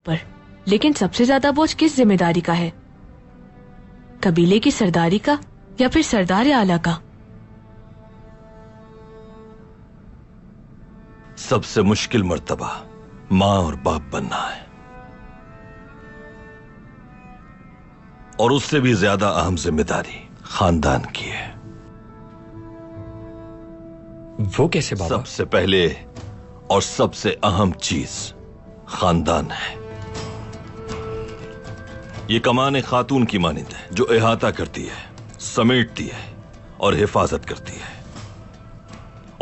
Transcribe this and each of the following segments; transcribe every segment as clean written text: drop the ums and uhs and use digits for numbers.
पर लेकिन सबसे ज्यादा बोझ किस जिम्मेदारी का है? कबीले की सरदारी का या फिर सरदार आला का? सबसे मुश्किल मर्तबा मां और बाप बनना है, और उससे भी ज्यादा अहम जिम्मेदारी खानदान की है। वो कैसे बाबा? सबसे पहले और सबसे अहम चीज खानदान है। ये कमान खातून की मानिंद है जो इहाता करती है, समेटती है और हिफाजत करती है।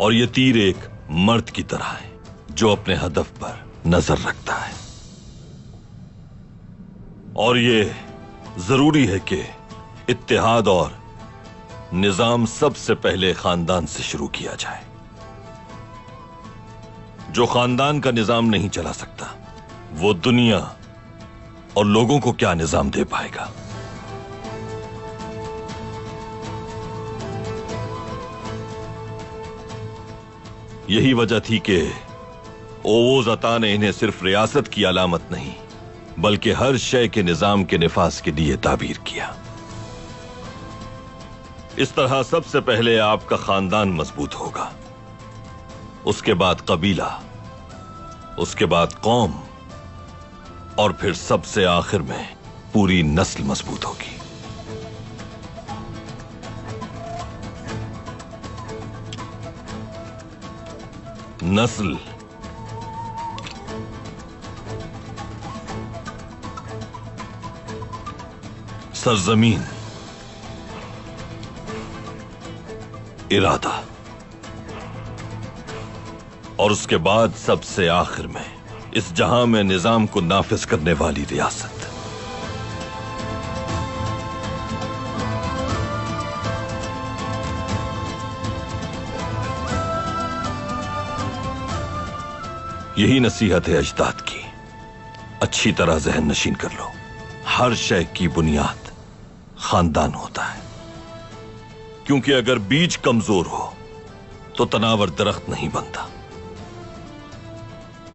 और ये तीर एक मर्द की तरह है जो अपने हदफ पर नजर रखता है। और ये जरूरी है कि इत्तेहाद और निजाम सबसे पहले खानदान से शुरू किया जाए। जो खानदान का निजाम नहीं चला सकता, वो दुनिया और लोगों को क्या निजाम दे पाएगा? यही वजह थी कि ओवोज अता ने इन्हें सिर्फ रियासत की अलामत नहीं, बल्कि हर शय के निजाम के निफाज के लिए ताबीर किया। इस तरह सबसे पहले आपका खानदान मजबूत होगा, उसके बाद कबीला, उसके बाद कौम, और फिर सबसे आखिर में पूरी नस्ल मजबूत होगी। नस्ल सरजमीन, इरादा, और उसके बाद सबसे आखिर में इस जहां में निजाम को नाफिज करने वाली रियासत। यही नसीहत है अजदाद की। अच्छी तरह जहन नशीन कर लो, हर शय की बुनियाद खानदान होता है। क्योंकि अगर बीज कमजोर हो तो तनावर दरख्त नहीं बनता।